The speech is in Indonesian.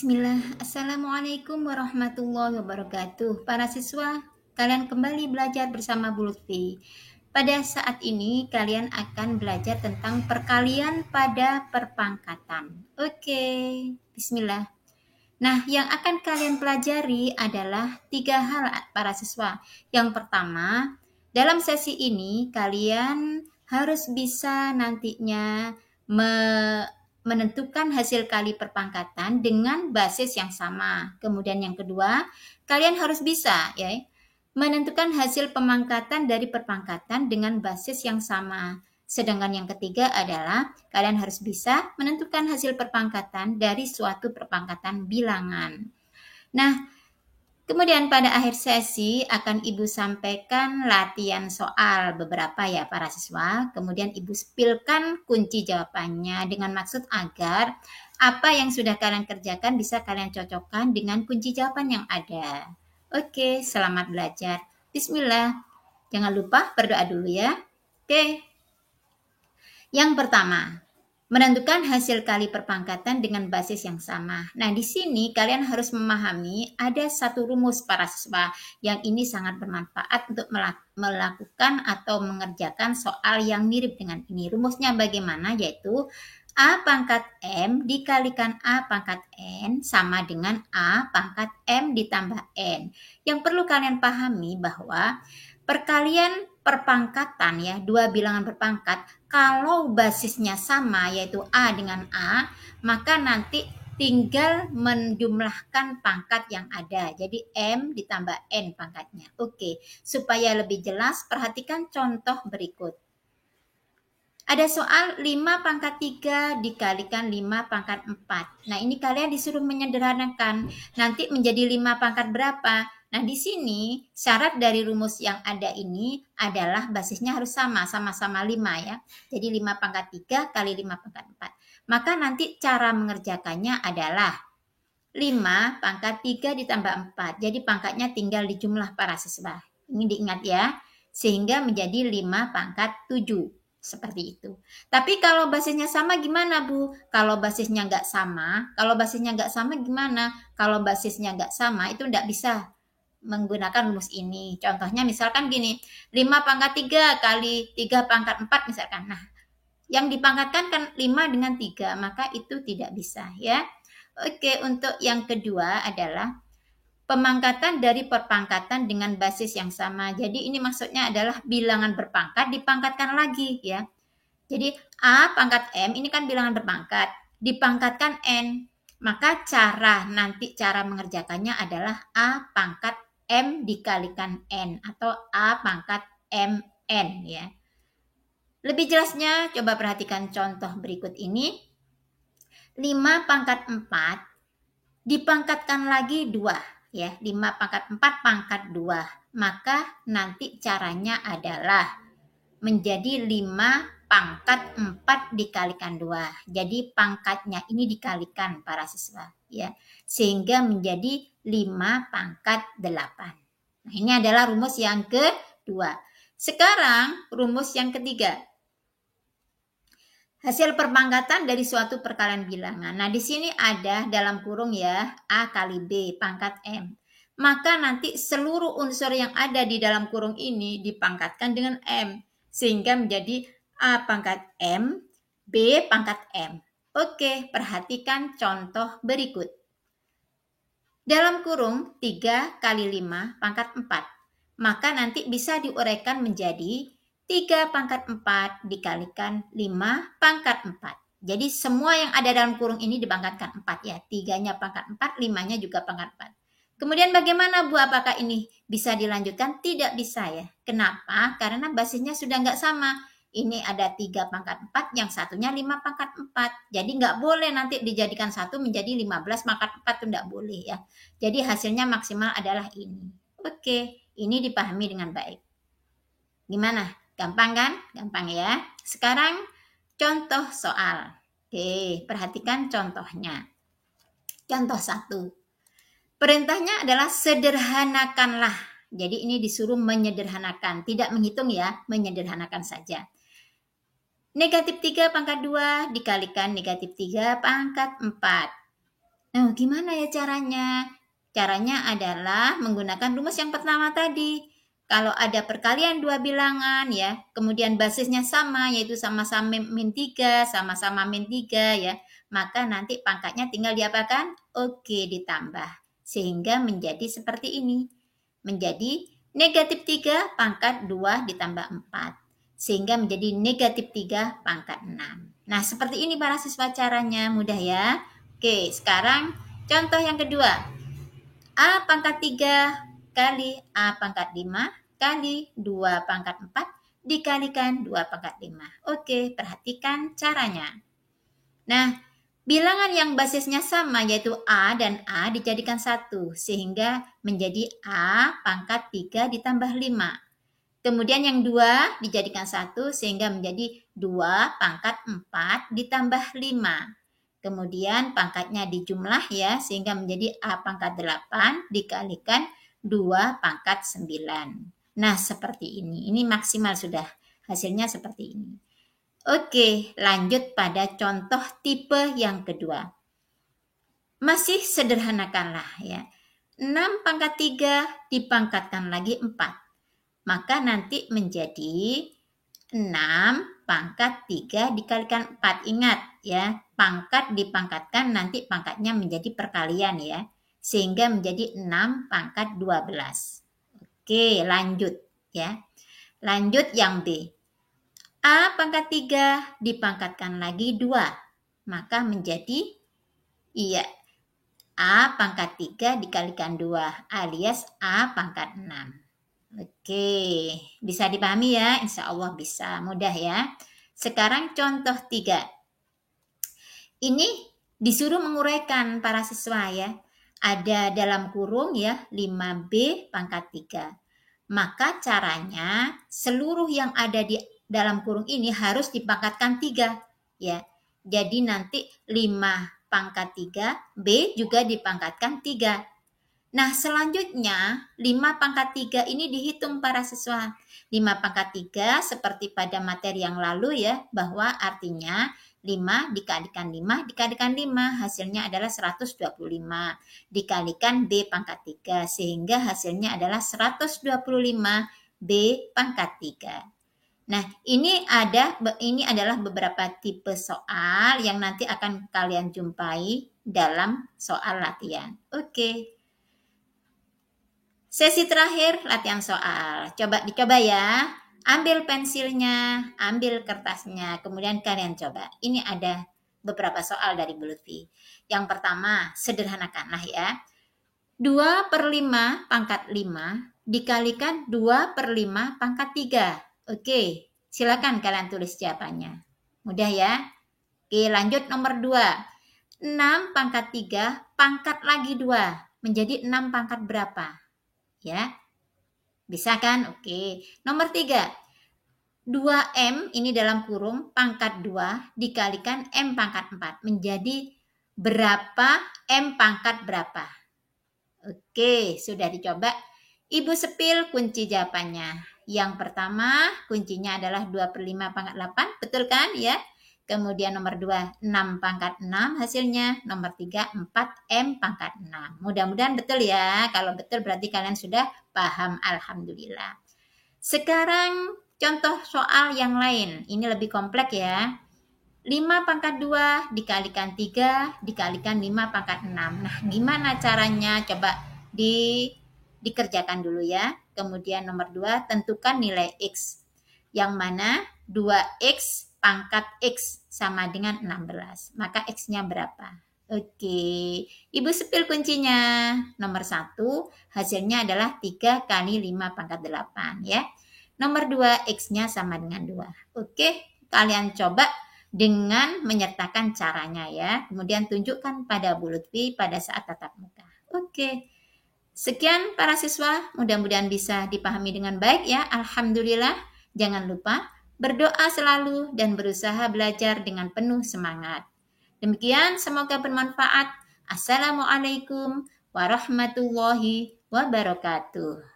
Bismillah. Assalamualaikum warahmatullahi wabarakatuh. Para siswa, kalian kembali belajar bersama Bu Lutfi. Pada saat ini kalian akan belajar tentang perkalian pada perpangkatan. Oke, bismillah. Nah, yang akan kalian pelajari adalah 3 hal para siswa. Yang pertama, dalam sesi ini kalian harus bisa nantinya menentukan hasil kali perpangkatan dengan basis yang sama. Kemudian yang kedua, kalian harus bisa menentukan hasil pemangkatan dari perpangkatan dengan basis yang sama. Sedangkan yang ketiga adalah kalian harus bisa menentukan hasil perpangkatan dari suatu perpangkatan bilangan. Nah, kemudian pada akhir sesi akan Ibu sampaikan latihan soal beberapa ya para siswa. Kemudian Ibu spilkan kunci jawabannya dengan maksud agar apa yang sudah kalian kerjakan bisa kalian cocokkan dengan kunci jawaban yang ada. Oke, selamat belajar. Bismillah. Jangan lupa berdoa dulu ya. Oke. Yang pertama, menentukan hasil kali perpangkatan dengan basis yang sama. Nah, di sini kalian harus memahami ada satu rumus para siswa yang ini sangat bermanfaat untuk melakukan atau mengerjakan soal yang mirip dengan ini. Rumusnya bagaimana? Yaitu A pangkat M dikalikan A pangkat N sama dengan A pangkat M ditambah N. Yang perlu kalian pahami bahwa perkalian perpangkatan ya, dua bilangan berpangkat, kalau basisnya sama yaitu A dengan A, maka nanti tinggal menjumlahkan pangkat yang ada. Jadi M ditambah N pangkatnya. Oke, supaya lebih jelas perhatikan contoh berikut. Ada soal 5 pangkat 3 dikalikan 5 pangkat 4. Nah, ini kalian disuruh menyederhanakan. Nanti menjadi 5 pangkat berapa? Nah, di sini syarat dari rumus yang ada ini adalah basisnya harus sama, sama-sama 5 ya. Jadi 5 pangkat 3 kali 5 pangkat 4. Maka nanti cara mengerjakannya adalah 5 pangkat 3 ditambah 4. Jadi pangkatnya tinggal dijumlah para siswa. Ini diingat ya. Sehingga menjadi 5 pangkat 7. Seperti itu. Tapi kalau basisnya sama gimana Bu? Kalau basisnya nggak sama, gimana? Kalau basisnya nggak sama itu nggak bisa menggunakan rumus ini. Contohnya misalkan gini, 5 pangkat 3 kali 3 pangkat 4 misalkan. Nah, yang dipangkatkan kan 5 dengan 3, maka itu tidak bisa ya. Oke, untuk yang kedua adalah pemangkatan dari perpangkatan dengan basis yang sama. Jadi ini maksudnya adalah bilangan berpangkat dipangkatkan lagi ya. Jadi A pangkat M ini kan bilangan berpangkat, dipangkatkan N. Maka cara mengerjakannya adalah A pangkat M dikalikan N atau A pangkat MN ya. Lebih jelasnya coba perhatikan contoh berikut ini. 5 pangkat 4 dipangkatkan lagi 2 ya. 5 pangkat 4 pangkat 2. Maka nanti caranya adalah menjadi 5 pangkat 4 dikalikan 2. Jadi pangkatnya ini dikalikan para siswa ya. Sehingga menjadi 5 pangkat 8. Nah, ini adalah rumus yang kedua. Sekarang rumus yang ketiga. Hasil perpangkatan dari suatu perkalian bilangan. Nah, di sini ada dalam kurung ya, A kali B pangkat M. Maka nanti seluruh unsur yang ada di dalam kurung ini dipangkatkan dengan M. Sehingga menjadi A pangkat M, B pangkat M. Oke, perhatikan contoh berikut. Dalam kurung 3 kali 5 pangkat 4. Maka nanti bisa diuraikan menjadi 3 pangkat 4 dikalikan 5 pangkat 4. Jadi semua yang ada dalam kurung ini dipangkatkan 4 ya. 3-nya pangkat 4, 5-nya juga pangkat 4. Kemudian bagaimana Bu? Apakah ini bisa dilanjutkan? Tidak bisa ya. Kenapa? Karena basisnya sudah nggak sama. Ini ada 3 pangkat 4, yang satunya 5 pangkat 4. Jadi nggak boleh nanti dijadikan satu menjadi 15 pangkat 4, itu nggak boleh ya. Jadi hasilnya maksimal adalah ini. Oke, ini dipahami dengan baik. Gimana? Gampang kan? Gampang ya. Sekarang contoh soal. Oke, perhatikan contohnya. Contoh 1. Perintahnya adalah sederhanakanlah. Jadi ini disuruh menyederhanakan, tidak menghitung ya, menyederhanakan saja. Negatif 3 pangkat 2 dikalikan negatif 3 pangkat 4. Nah, gimana ya caranya? Caranya adalah menggunakan rumus yang pertama tadi. Kalau ada perkalian dua bilangan ya, kemudian basisnya sama yaitu sama-sama min 3, sama-sama min 3 ya, maka nanti pangkatnya tinggal diapakan? Oke, ditambah. Sehingga menjadi seperti ini. Menjadi negatif 3 pangkat 2 ditambah 4. Sehingga menjadi negatif 3 pangkat 6. Nah, seperti ini para siswa caranya, mudah ya. Oke, sekarang contoh yang kedua. A pangkat 3 kali A pangkat 5 kali 2 pangkat 4 dikalikan 2 pangkat 5. Oke, perhatikan caranya. Nah, bilangan yang basisnya sama yaitu A dan A dijadikan 1 sehingga menjadi A pangkat 3 ditambah 5. Kemudian yang 2 dijadikan 1 sehingga menjadi 2 pangkat 4 ditambah 5. Kemudian pangkatnya dijumlah ya sehingga menjadi A pangkat 8 dikalikan 2 pangkat 9. Nah, seperti ini. Ini maksimal sudah. Hasilnya seperti ini. Oke, lanjut pada contoh tipe yang kedua. Masih sederhanakanlah ya. 6 pangkat 3 dipangkatkan lagi 4. Maka nanti menjadi 6 pangkat 3 dikalikan 4. Ingat ya, pangkat dipangkatkan nanti pangkatnya menjadi perkalian ya. Sehingga menjadi 6 pangkat 12. Oke, lanjut ya. Lanjut yang B. A pangkat 3 dipangkatkan lagi 2. Maka menjadi A pangkat 3 dikalikan 2 alias A pangkat 6. Oke, bisa dipahami ya? Insya Allah bisa, mudah ya. Sekarang contoh 3. Ini disuruh menguraikan para siswa ya. Ada dalam kurung ya 5B pangkat 3. Maka caranya seluruh yang ada di dalam kurung ini harus dipangkatkan 3 ya. Jadi nanti 5 pangkat 3, B juga dipangkatkan 3. Nah, selanjutnya 5 pangkat 3 ini dihitung para siswa. 5 pangkat 3 seperti pada materi yang lalu ya, bahwa artinya 5 dikalikan 5 dikalikan 5 hasilnya adalah 125 dikalikan B pangkat 3 sehingga hasilnya adalah 125 B pangkat 3. Nah, ini adalah beberapa tipe soal yang nanti akan kalian jumpai dalam soal latihan. Oke. Sesi terakhir latihan soal. Dicoba ya. Ambil pensilnya, ambil kertasnya, kemudian kalian coba. Ini ada beberapa soal dari Bu Lutfi. Yang pertama, sederhanakanlah ya. 2 per 5 pangkat 5 dikalikan 2 per 5 pangkat 3. Oke, silakan kalian tulis jawabannya. Mudah ya. Oke, lanjut nomor 2. 6 pangkat 3 pangkat lagi 2. Menjadi 6 pangkat berapa? Ya, bisa kan? Oke. Nomor 3. 2M ini dalam kurung pangkat 2 dikalikan M pangkat 4. Menjadi berapa M pangkat berapa? Oke, sudah dicoba. Ibu sepil kunci jawabannya. Yang pertama kuncinya adalah 2 per 5 pangkat 8. Betul kan ya? Kemudian nomor 2, 6 pangkat 6 hasilnya. Nomor 3, 4M pangkat 6. Mudah-mudahan betul ya. Kalau betul berarti kalian sudah paham. Alhamdulillah. Sekarang contoh soal yang lain. Ini lebih kompleks ya. 5 pangkat 2 dikalikan 3 dikalikan 5 pangkat 6. Nah, gimana caranya? Coba dikerjakan dulu ya. Kemudian nomor 2, tentukan nilai X. Yang mana 2X pangkat X sama dengan 16. Maka X-nya berapa? Oke. Ibu sepil kuncinya. Nomor 1, hasilnya adalah 3 kali 5 pangkat 8 ya. Nomor 2, X-nya sama dengan 2. Oke, kalian coba dengan menyertakan caranya ya. Kemudian tunjukkan pada Bu Lutfi pada saat tatap muka. Oke. Sekian para siswa, mudah-mudahan bisa dipahami dengan baik ya. Alhamdulillah. Jangan lupa berdoa selalu dan berusaha belajar dengan penuh semangat. Demikian, semoga bermanfaat. Assalamualaikum warahmatullahi wabarakatuh.